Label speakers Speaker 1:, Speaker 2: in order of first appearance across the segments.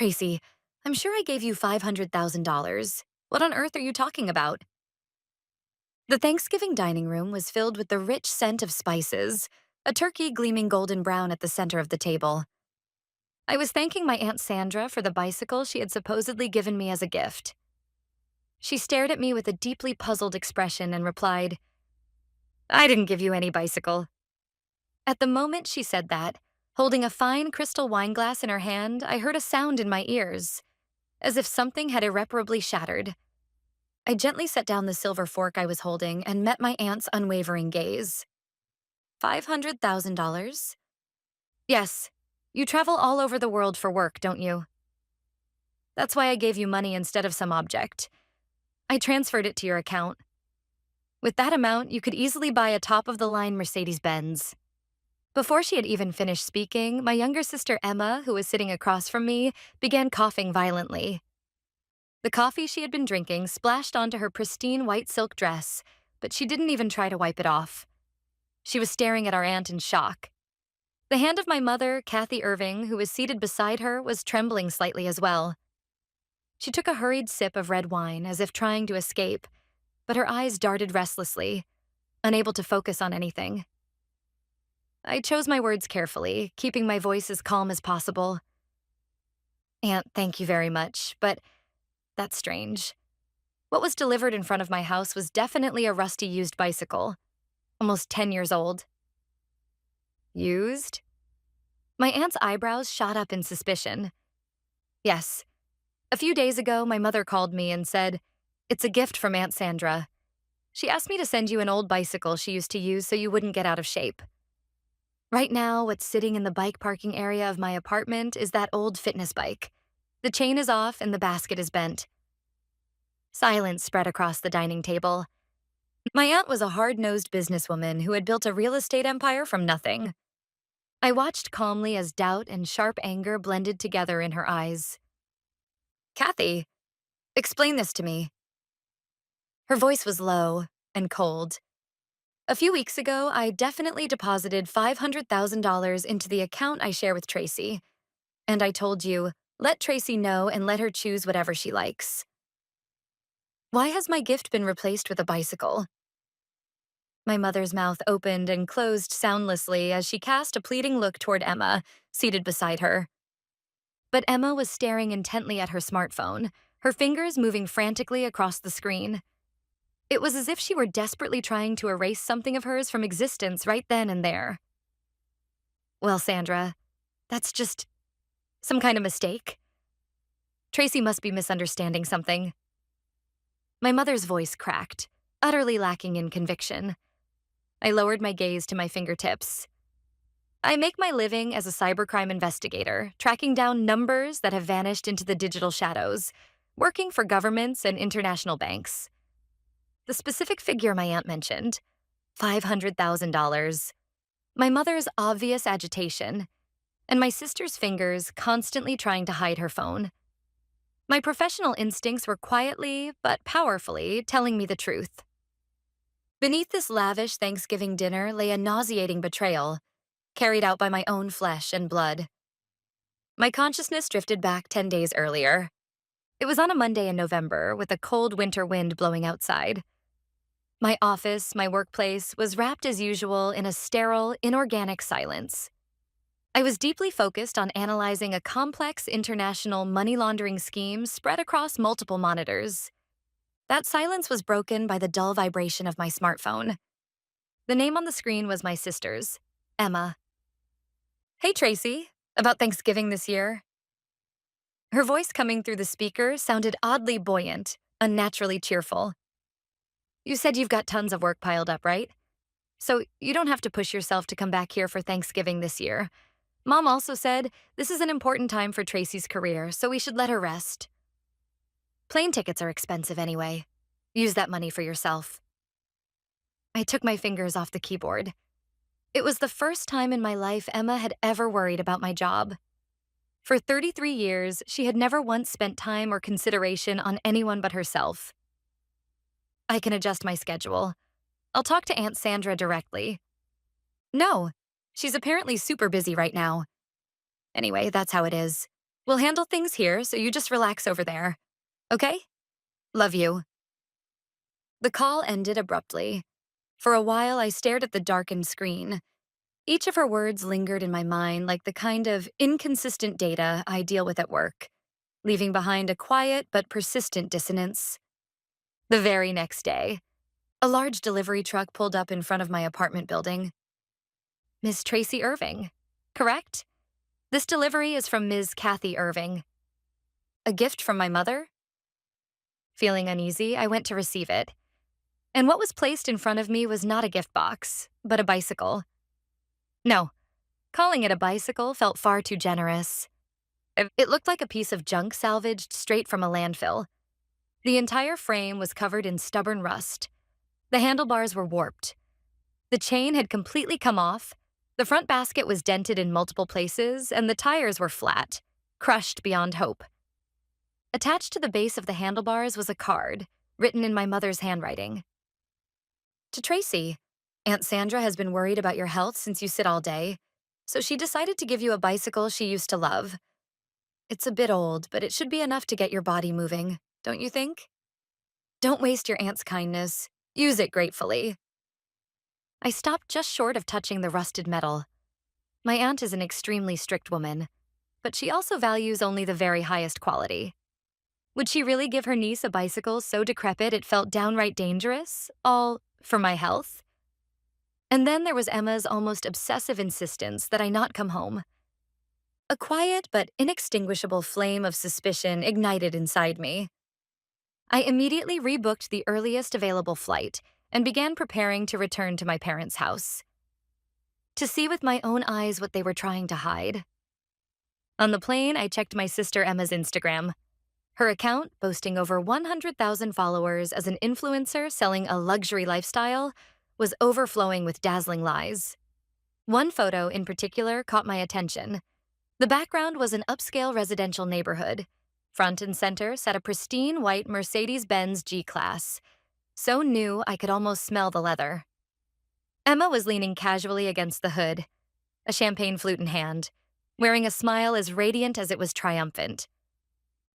Speaker 1: Tracy, I'm sure I gave you $500,000. What on earth are you talking about? The Thanksgiving dining room was filled with the rich scent of spices, a turkey gleaming golden brown at the center of the table. I was thanking my Aunt Sandra for the bicycle she had supposedly given me as a gift. She stared at me with a deeply puzzled expression and replied, I didn't give you any bicycle. At the moment she said that, holding a fine crystal wine glass in her hand, I heard a sound in my ears, as if something had irreparably shattered. I gently set down the silver fork I was holding and met my aunt's unwavering gaze. $500,000? Yes. You travel all over the world for work, don't you? That's why I gave you money instead of some object. I transferred it to your account. With that amount, you could easily buy a top-of-the-line Mercedes Benz. Before she had even finished speaking, my younger sister Emma, who was sitting across from me, began coughing violently. The coffee she had been drinking splashed onto her pristine white silk dress, but she didn't even try to wipe it off. She was staring at our aunt in shock. The hand of my mother, Kathy Irving, who was seated beside her, was trembling slightly as well. She took a hurried sip of red wine, as if trying to escape, but her eyes darted restlessly, unable to focus on anything. I chose my words carefully, keeping my voice as calm as possible. Aunt, thank you very much, but that's strange. What was delivered in front of my house was definitely a rusty used bicycle, almost 10 years old. Used? My aunt's eyebrows shot up in suspicion. Yes. A few days ago, my mother called me and said, it's a gift from Aunt Sandra. She asked me to send you an old bicycle she used to use so you wouldn't get out of shape. Right now, what's sitting in the bike parking area of my apartment is that old fitness bike. The chain is off and the basket is bent. Silence spread across the dining table. My aunt was a hard-nosed businesswoman who had built a real estate empire from nothing. I watched calmly as doubt and sharp anger blended together in her eyes. Kathy, explain this to me. Her voice was low and cold. A few weeks ago, I definitely deposited $500,000 into the account I share with Tracy. And I told you, let Tracy know and let her choose whatever she likes. Why has my gift been replaced with a bicycle? My mother's mouth opened and closed soundlessly as she cast a pleading look toward Emma, seated beside her. But Emma was staring intently at her smartphone, her fingers moving frantically across the screen. It was as if she were desperately trying to erase something of hers from existence right then and there. Well, Sandra, that's just some kind of mistake. Tracy must be misunderstanding something. My mother's voice cracked, utterly lacking in conviction. I lowered my gaze to my fingertips. I make my living as a cybercrime investigator, tracking down numbers that have vanished into the digital shadows, working for governments and international banks. The specific figure my aunt mentioned, $500,000. My mother's obvious agitation, and my sister's fingers constantly trying to hide her phone. My professional instincts were quietly, but powerfully, telling me the truth. Beneath this lavish Thanksgiving dinner lay a nauseating betrayal, carried out by my own flesh and blood. My consciousness drifted back 10 days earlier. It was on a Monday in November, with a cold winter wind blowing outside. My office, my workplace, was wrapped as usual in a sterile, inorganic silence. I was deeply focused on analyzing a complex international money laundering scheme spread across multiple monitors. That silence was broken by the dull vibration of my smartphone. The name on the screen was my sister's, Emma. Hey, Tracy, about Thanksgiving this year. Her voice coming through the speaker sounded oddly buoyant, unnaturally cheerful. You said you've got tons of work piled up, right? So you don't have to push yourself to come back here for Thanksgiving this year. Mom also said this is an important time for Tracy's career, so we should let her rest. Plane tickets are expensive anyway. Use that money for yourself. I took my fingers off the keyboard. It was the first time in my life Emma had ever worried about my job. For 33 years, she had never once spent time or consideration on anyone but herself. I can adjust my schedule. I'll talk to Aunt Sandra directly. No, she's apparently super busy right now. Anyway, that's how it is. We'll handle things here, so you just relax over there. Okay? Love you. The call ended abruptly. For a while, I stared at the darkened screen. Each of her words lingered in my mind like the kind of inconsistent data I deal with at work, leaving behind a quiet but persistent dissonance. The very next day, a large delivery truck pulled up in front of my apartment building. Miss Tracy Irving, correct? This delivery is from Ms. Kathy Irving. A gift from my mother? Feeling uneasy, I went to receive it. And what was placed in front of me was not a gift box, but a bicycle. No, calling it a bicycle felt far too generous. It looked like a piece of junk salvaged straight from a landfill. The entire frame was covered in stubborn rust. The handlebars were warped. The chain had completely come off, the front basket was dented in multiple places, and the tires were flat, crushed beyond hope. Attached to the base of the handlebars was a card, written in my mother's handwriting. To Tracy, Aunt Sandra has been worried about your health since you sit all day, so she decided to give you a bicycle she used to love. It's a bit old, but it should be enough to get your body moving, don't you think? Don't waste your aunt's kindness. Use it gratefully. I stopped just short of touching the rusted metal. My aunt is an extremely strict woman, but she also values only the very highest quality. Would she really give her niece a bicycle so decrepit it felt downright dangerous, all for my health? And then there was Emma's almost obsessive insistence that I not come home. A quiet but inextinguishable flame of suspicion ignited inside me. I immediately rebooked the earliest available flight and began preparing to return to my parents' house. To see with my own eyes what they were trying to hide. On the plane, I checked my sister Emma's Instagram. Her account, boasting over 100,000 followers as an influencer selling a luxury lifestyle, was overflowing with dazzling lies. One photo in particular caught my attention. The background was an upscale residential neighborhood. Front and center sat a pristine white Mercedes Benz G-Class, so new I could almost smell the leather. Emma was leaning casually against the hood, a champagne flute in hand, wearing a smile as radiant as it was triumphant.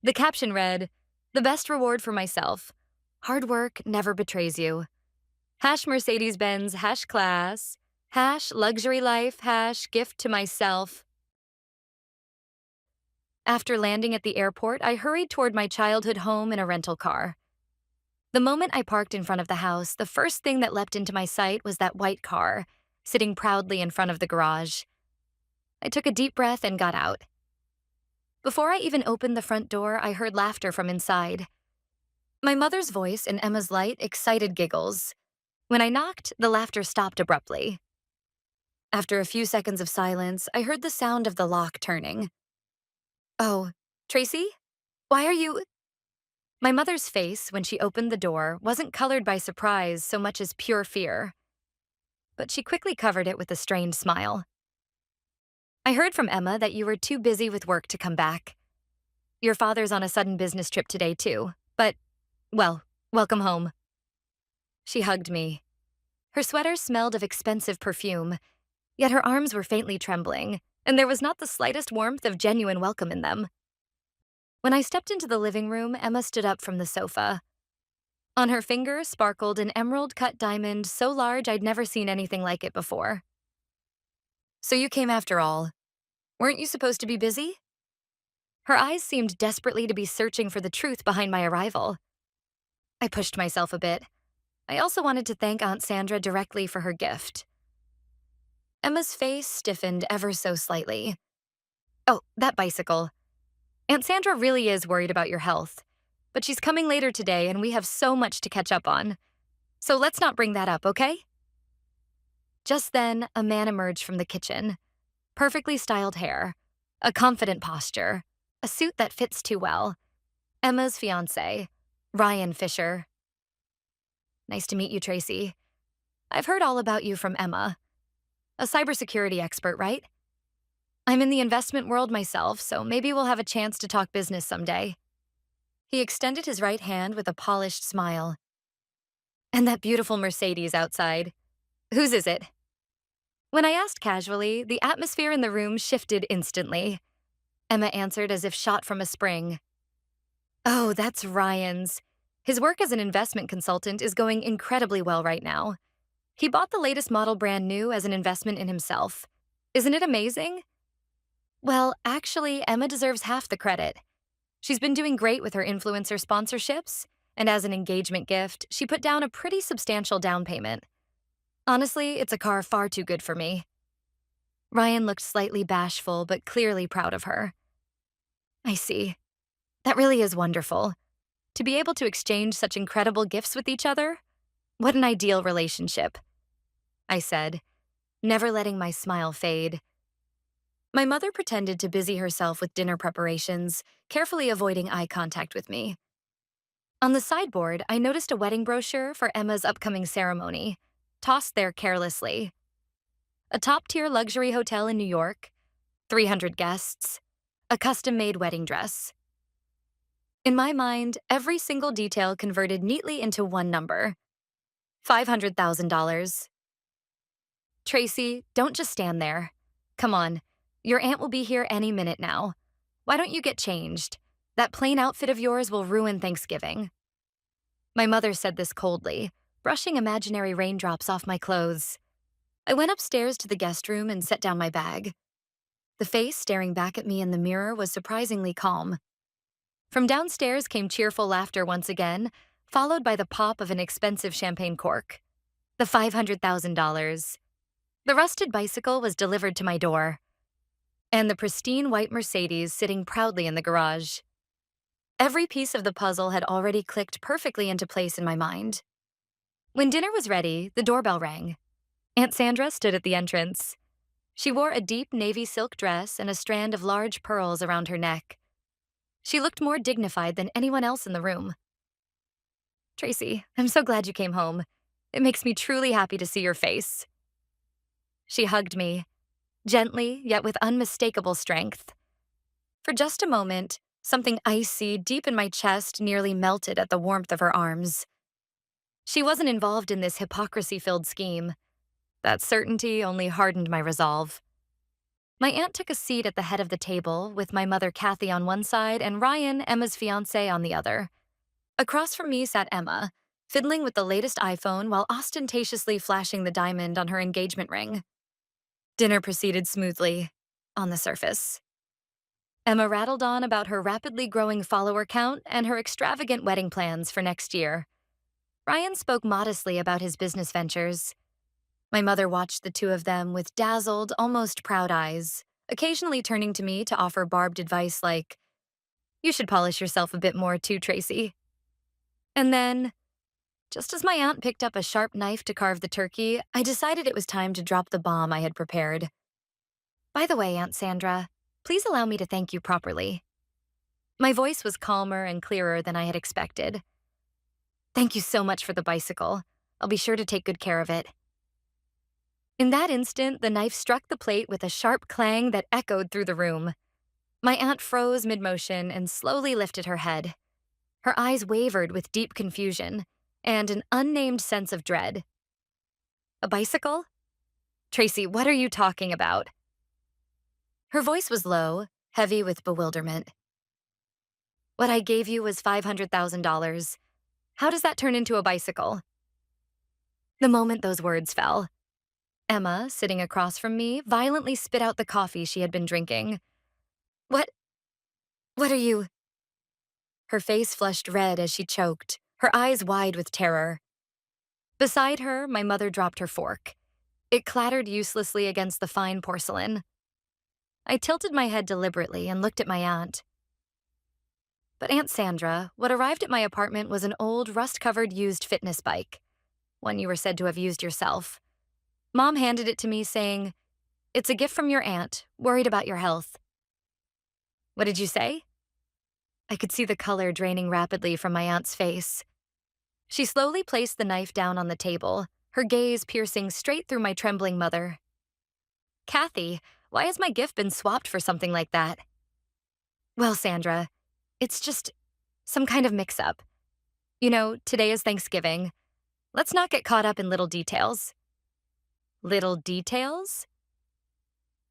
Speaker 1: The caption read, "The best reward for myself. Hard work never betrays you. Hash Mercedes Benz, hash class, hash luxury life, hash gift to myself." After landing at the airport, I hurried toward my childhood home in a rental car. The moment I parked in front of the house, the first thing that leapt into my sight was that white car, sitting proudly in front of the garage. I took a deep breath and got out. Before I even opened the front door, I heard laughter from inside. My mother's voice in Emma's light excited giggles. When I knocked, the laughter stopped abruptly. After a few seconds of silence, I heard the sound of the lock turning. "Oh, Tracy? Why are you—" My mother's face, when she opened the door, wasn't colored by surprise so much as pure fear. But she quickly covered it with a strained smile. "I heard from Emma that you were too busy with work to come back. Your father's on a sudden business trip today, too. But, well, welcome home." She hugged me. Her sweater smelled of expensive perfume, yet her arms were faintly trembling, and there was not the slightest warmth of genuine welcome in them. When I stepped into the living room, Emma stood up from the sofa. On her finger sparkled an emerald-cut diamond so large I'd never seen anything like it before. "So you came after all. Weren't you supposed to be busy?" Her eyes seemed desperately to be searching for the truth behind my arrival. I pushed myself a bit. I also wanted to thank Aunt Sandra directly for her gift. Emma's face stiffened ever so slightly. "Oh, that bicycle. Aunt Sandra really is worried about your health, but she's coming later today and we have so much to catch up on. So let's not bring that up, okay?" Just then, a man emerged from the kitchen. Perfectly styled hair, a confident posture, a suit that fits too well. Emma's fiancé, Ryan Fisher. "Nice to meet you, Tracy. I've heard all about you from Emma. A cybersecurity expert, right? I'm in the investment world myself, so maybe we'll have a chance to talk business someday." He extended his right hand with a polished smile. "And that beautiful Mercedes outside. Whose is it?" When I asked casually, the atmosphere in the room shifted instantly. Emma answered as if shot from a spring. Oh, that's Ryan's. His work as an investment consultant is going incredibly well right now. He bought the latest model brand new as an investment in himself. Isn't it amazing? Well, actually, Emma deserves half the credit. She's been doing great with her influencer sponsorships, and as an engagement gift, she put down a pretty substantial down payment. Honestly, it's a car far too good for me. Ryan looked slightly bashful, but clearly proud of her. I see. That really is wonderful. To be able to exchange such incredible gifts with each other? What an ideal relationship, I said, never letting my smile fade. My mother pretended to busy herself with dinner preparations, carefully avoiding eye contact with me. On the sideboard, I noticed a wedding brochure for Emma's upcoming ceremony, tossed there carelessly. A top-tier luxury hotel in New York, 300 guests, a custom-made wedding dress. In my mind, every single detail converted neatly into one number: $500,000. Tracy, don't just stand there. Come on, your aunt will be here any minute now. Why don't you get changed? That plain outfit of yours will ruin Thanksgiving. My mother said this coldly, brushing imaginary raindrops off my clothes. I went upstairs to the guest room and set down my bag. The face staring back at me in the mirror was surprisingly calm. From downstairs came cheerful laughter once again, followed by the pop of an expensive champagne cork. The $500,000. The rusted bicycle was delivered to my door, and the pristine white Mercedes sitting proudly in the garage. Every piece of the puzzle had already clicked perfectly into place in my mind. When dinner was ready, the doorbell rang. Aunt Sandra stood at the entrance. She wore a deep navy silk dress and a strand of large pearls around her neck. She looked more dignified than anyone else in the room. Tracy, I'm so glad you came home. It makes me truly happy to see your face. She hugged me, gently yet with unmistakable strength. For just a moment, something icy deep in my chest nearly melted at the warmth of her arms. She wasn't involved in this hypocrisy-filled scheme. That certainty only hardened my resolve. My aunt took a seat at the head of the table, with my mother Kathy on one side and Ryan, Emma's fiancé, on the other. Across from me sat Emma, fiddling with the latest iPhone while ostentatiously flashing the diamond on her engagement ring. Dinner proceeded smoothly, on the surface. Emma rattled on about her rapidly growing follower count and her extravagant wedding plans for next year. Ryan spoke modestly about his business ventures. My mother watched the two of them with dazzled, almost proud eyes, occasionally turning to me to offer barbed advice like, "You should polish yourself a bit more too, Tracy." And then, just as my aunt picked up a sharp knife to carve the turkey, I decided it was time to drop the bomb I had prepared. By the way, Aunt Sandra, please allow me to thank you properly. My voice was calmer and clearer than I had expected. Thank you so much for the bicycle. I'll be sure to take good care of it. In that instant, the knife struck the plate with a sharp clang that echoed through the room. My aunt froze mid-motion and slowly lifted her head. Her eyes wavered with deep confusion and an unnamed sense of dread. A bicycle? Tracy, what are you talking about? Her voice was low, heavy with bewilderment. What I gave you was $500,000. How does that turn into a bicycle? The moment those words fell, Emma, sitting across from me, violently spit out the coffee she had been drinking. What are you? Her face flushed red as she choked, her eyes wide with terror. Beside her, my mother dropped her fork. It clattered uselessly against the fine porcelain. I tilted my head deliberately and looked at my aunt. But Aunt Sandra, what arrived at my apartment was an old, rust-covered used fitness bike, one you were said to have used yourself. Mom handed it to me, saying, "It's a gift from your aunt, worried about your health." What did you say? I could see the color draining rapidly from my aunt's face. She slowly placed the knife down on the table, her gaze piercing straight through my trembling mother. Kathy, why has my gift been swapped for something like that? Well, Sandra, it's just some kind of mix-up. You know, today is Thanksgiving. Let's not get caught up in little details. Little details?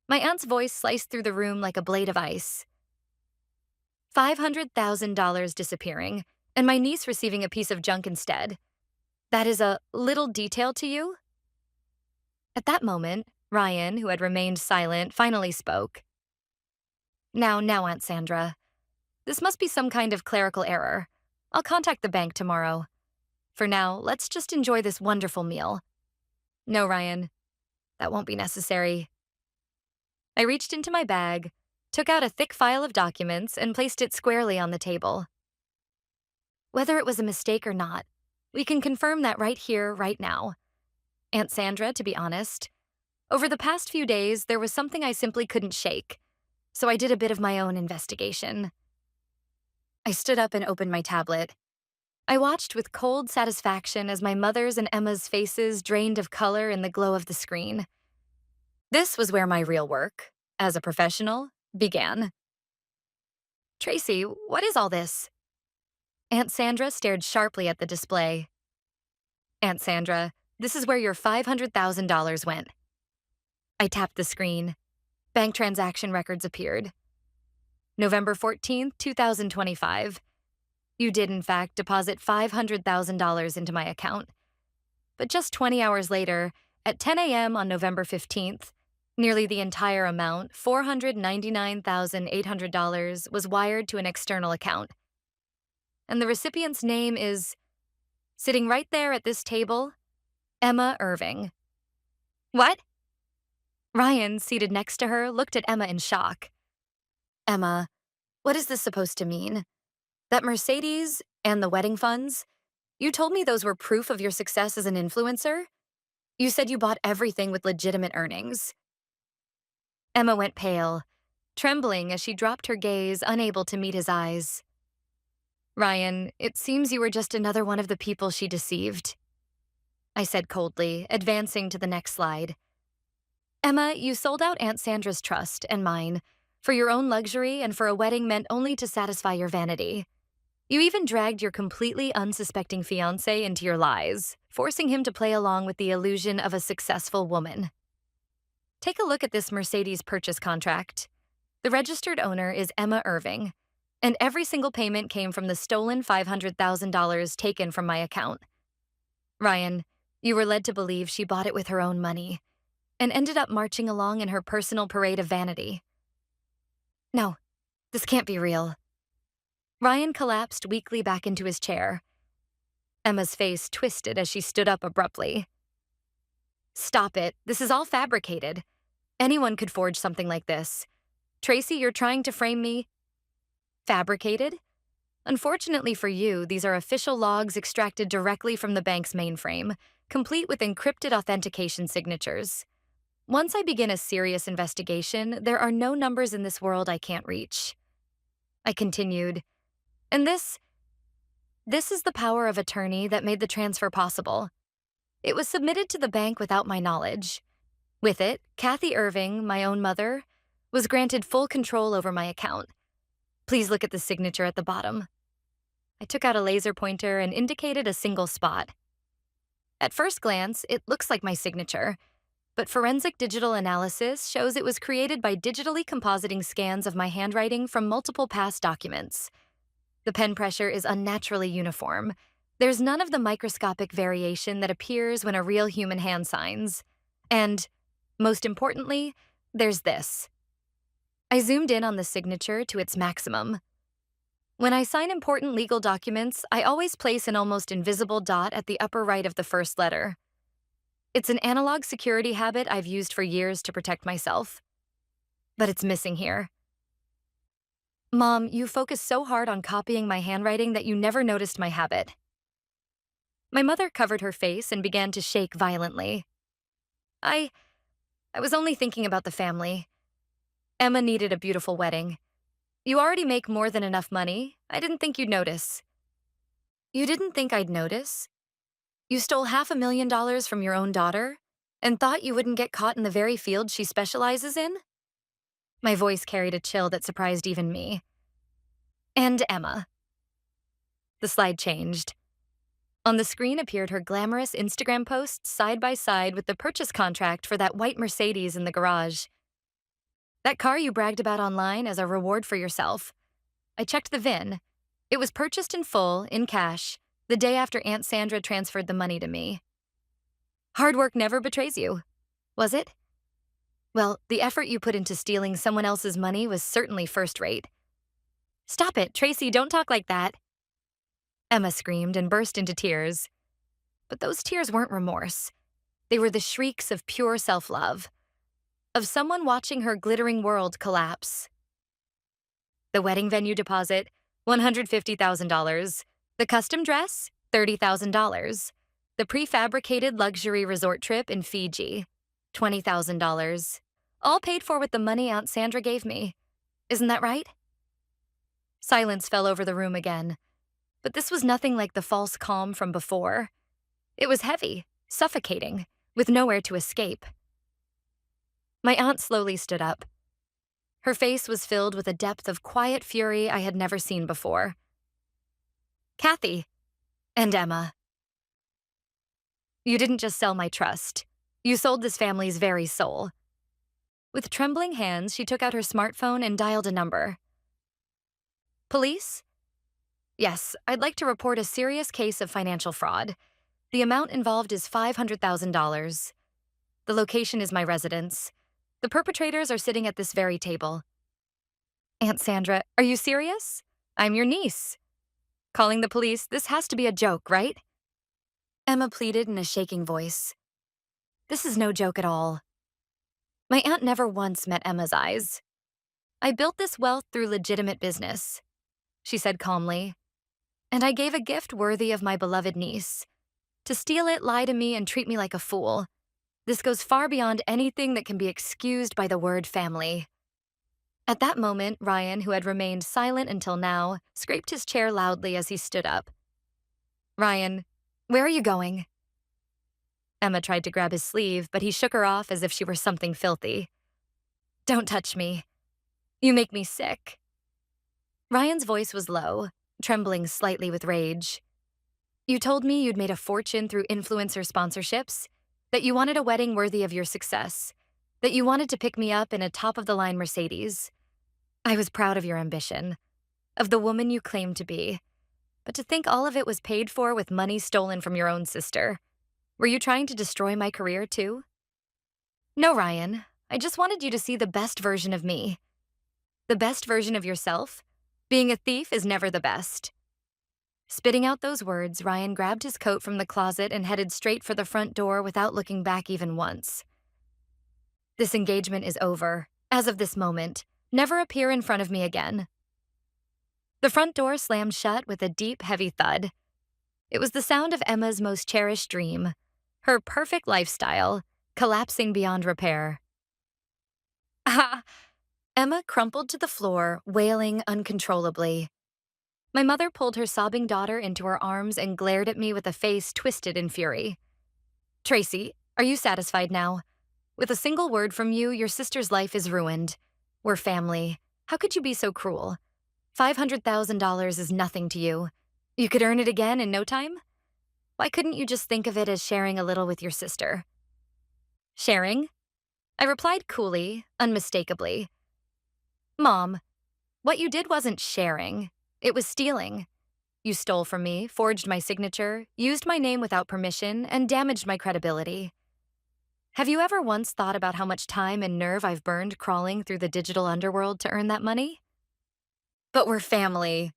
Speaker 1: My aunt's voice sliced through the room like a blade of ice. $500,000 disappearing, and my niece receiving a piece of junk instead. That is a little detail to you? At that moment, Ryan, who had remained silent, finally spoke. Now, Aunt Sandra. This must be some kind of clerical error. I'll contact the bank tomorrow. For now, let's just enjoy this wonderful meal. No, Ryan, that won't be necessary. I reached into my bag, took out a thick file of documents, and placed it squarely on the table. Whether it was a mistake or not, we can confirm that right here, right now. Aunt Sandra, to be honest, over the past few days, there was something I simply couldn't shake, so I did a bit of my own investigation. I stood up and opened my tablet. I watched with cold satisfaction as my mother's and Emma's faces drained of color in the glow of the screen. This was where my real work, as a professional, began. Tracy, what is all this? Aunt Sandra stared sharply at the display. Aunt Sandra, this is where your $500,000 went. I tapped the screen. Bank transaction records appeared. November 14th, 2025. You did, in fact, deposit $500,000 into my account. But just 20 hours later, at 10 a.m. on November 15th, nearly the entire amount, $499,800, was wired to an external account. And the recipient's name is, sitting right there at this table, Emma Irving. What? Ryan, seated next to her, looked at Emma in shock. Emma, what is this supposed to mean? That Mercedes and the wedding funds? You told me those were proof of your success as an influencer? You said you bought everything with legitimate earnings. Emma went pale, trembling as she dropped her gaze, unable to meet his eyes. Ryan, it seems you were just another one of the people she deceived, I said coldly, advancing to the next slide. Emma, you sold out Aunt Sandra's trust and mine for your own luxury and for a wedding meant only to satisfy your vanity. You even dragged your completely unsuspecting fiancé into your lies, forcing him to play along with the illusion of a successful woman. Take a look at this Mercedes purchase contract. The registered owner is Emma Irving, and every single payment came from the stolen $500,000 taken from my account. Ryan, you were led to believe she bought it with her own money and ended up marching along in her personal parade of vanity. No, this can't be real. Ryan collapsed weakly back into his chair. Emma's face twisted as she stood up abruptly. Stop it. This is all fabricated. Anyone could forge something like this. Tracy, you're trying to frame me. Fabricated? Unfortunately for you, these are official logs extracted directly from the bank's mainframe, complete with encrypted authentication signatures. Once I begin a serious investigation, there are no numbers in this world I can't reach. I continued, and this is the power of attorney that made the transfer possible. It was submitted to the bank without my knowledge. With it, Kathy Irving, my own mother, was granted full control over my account. Please look at the signature at the bottom. I took out a laser pointer and indicated a single spot. At first glance, it looks like my signature, but forensic digital analysis shows it was created by digitally compositing scans of my handwriting from multiple past documents. The pen pressure is unnaturally uniform. There's none of the microscopic variation that appears when a real human hand signs. And, most importantly, there's this. I zoomed in on the signature to its maximum. When I sign important legal documents, I always place an almost invisible dot at the upper right of the first letter. It's an analog security habit I've used for years to protect myself. But it's missing here. Mom, you focus so hard on copying my handwriting that you never noticed my habit. My mother covered her face and began to shake violently. I was only thinking about the family. Emma needed a beautiful wedding. You already make more than enough money. I didn't think you'd notice. You didn't think I'd notice? You stole $500,000 from your own daughter and thought you wouldn't get caught in the very field she specializes in? My voice carried a chill that surprised even me. And Emma. The slide changed. On the screen appeared her glamorous Instagram posts side by side with the purchase contract for that white Mercedes in the garage. That car you bragged about online as a reward for yourself. I checked the VIN. It was purchased in full, in cash, the day after Aunt Sandra transferred the money to me. Hard work never betrays you, was it? Well, the effort you put into stealing someone else's money was certainly first rate. Stop it, Tracy, don't talk like that. Emma screamed and burst into tears. But those tears weren't remorse. They were the shrieks of pure self-love, of someone watching her glittering world collapse. The wedding venue deposit, $150,000. The custom dress, $30,000. The prefabricated luxury resort trip in Fiji, $20,000. All paid for with the money Aunt Sandra gave me. Isn't that right? Silence fell over the room again, but this was nothing like the false calm from before. It was heavy, suffocating, with nowhere to escape. My aunt slowly stood up. Her face was filled with a depth of quiet fury I had never seen before. Kathy, and Emma, you didn't just sell my trust. You sold this family's very soul. With trembling hands, she took out her smartphone and dialed a number. Police? Yes, I'd like to report a serious case of financial fraud. The amount involved is $500,000. The location is my residence. The perpetrators are sitting at this very table. Aunt Sandra, are you serious? I'm your niece. Calling the police, this has to be a joke, right? Emma pleaded in a shaking voice. This is no joke at all. My aunt never once met Emma's eyes. I built this wealth through legitimate business, she said calmly. And I gave a gift worthy of my beloved niece. To steal it, lie to me, and treat me like a fool. This goes far beyond anything that can be excused by the word family. At that moment, Ryan, who had remained silent until now, scraped his chair loudly as he stood up. Ryan, where are you going? Emma tried to grab his sleeve, but he shook her off as if she were something filthy. Don't touch me. You make me sick. Ryan's voice was low, trembling slightly with rage. You told me you'd made a fortune through influencer sponsorships, that you wanted a wedding worthy of your success, that you wanted to pick me up in a top-of-the-line Mercedes. I was proud of your ambition, of the woman you claimed to be. But to think all of it was paid for with money stolen from your own sister. Were you trying to destroy my career too? No, Ryan. I just wanted you to see the best version of me. The best version of yourself? Being a thief is never the best. Spitting out those words, Ryan grabbed his coat from the closet and headed straight for the front door without looking back even once. This engagement is over. As of this moment, never appear in front of me again. The front door slammed shut with a deep, heavy thud. It was the sound of Emma's most cherished dream, her perfect lifestyle, collapsing beyond repair. Ah! Emma crumpled to the floor, wailing uncontrollably. My mother pulled her sobbing daughter into her arms and glared at me with a face twisted in fury. Tracy, are you satisfied now? With a single word from you, your sister's life is ruined. We're family. How could you be so cruel? $500,000 is nothing to you. You could earn it again in no time? Why couldn't you just think of it as sharing a little with your sister? Sharing? I replied coolly, unmistakably. Mom, what you did wasn't sharing. It was stealing. You stole from me, forged my signature, used my name without permission, and damaged my credibility. Have you ever once thought about how much time and nerve I've burned crawling through the digital underworld to earn that money? But we're family.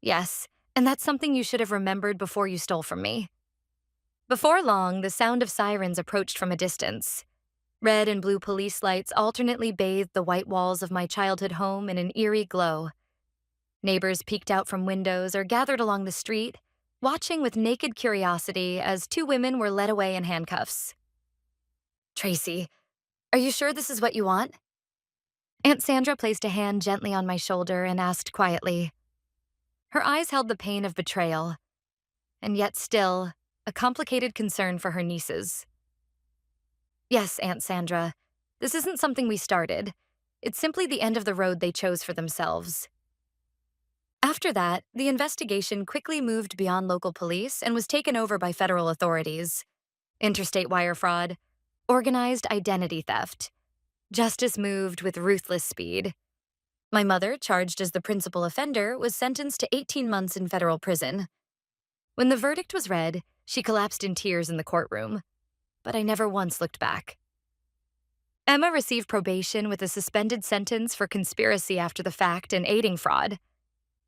Speaker 1: Yes, and that's something you should have remembered before you stole from me. Before long, the sound of sirens approached from a distance. Red and blue police lights alternately bathed the white walls of my childhood home in an eerie glow. Neighbors peeked out from windows or gathered along the street, watching with naked curiosity as two women were led away in handcuffs. Tracy, are you sure this is what you want? Aunt Sandra placed a hand gently on my shoulder and asked quietly. Her eyes held the pain of betrayal, and yet still, a complicated concern for her nieces. Yes, Aunt Sandra, this isn't something we started. It's simply the end of the road they chose for themselves. After that, the investigation quickly moved beyond local police and was taken over by federal authorities. Interstate wire fraud, organized identity theft. Justice moved with ruthless speed. My mother, charged as the principal offender, was sentenced to 18 months in federal prison. When the verdict was read, she collapsed in tears in the courtroom, but I never once looked back. Emma received probation with a suspended sentence for conspiracy after the fact and aiding fraud,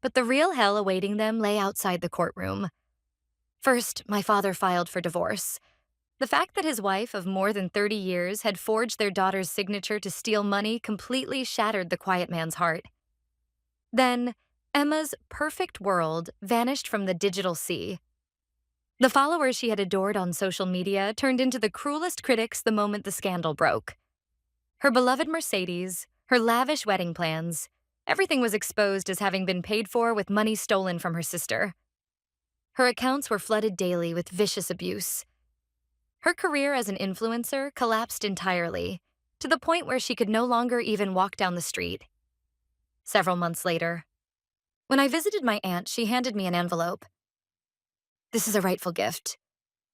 Speaker 1: but the real hell awaiting them lay outside the courtroom. First, my father filed for divorce. The fact that his wife of more than 30 years had forged their daughter's signature to steal money completely shattered the quiet man's heart. Then, Emma's perfect world vanished from the digital sea. The followers she had adored on social media turned into the cruelest critics the moment the scandal broke. Her beloved Mercedes, her lavish wedding plans, everything was exposed as having been paid for with money stolen from her sister. Her accounts were flooded daily with vicious abuse. Her career as an influencer collapsed entirely, to the point where she could no longer even walk down the street. Several months later, when I visited my aunt, she handed me an envelope. "This is a rightful gift.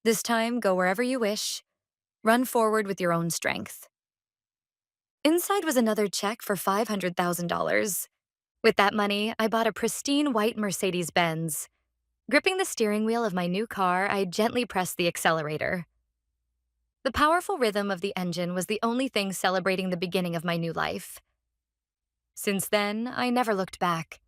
Speaker 1: This time, go wherever you wish. Run forward with your own strength." Inside was another check for $500,000. With that money, I bought a pristine white Mercedes Benz. Gripping the steering wheel of my new car, I gently pressed the accelerator. The powerful rhythm of the engine was the only thing celebrating the beginning of my new life. Since then, I never looked back.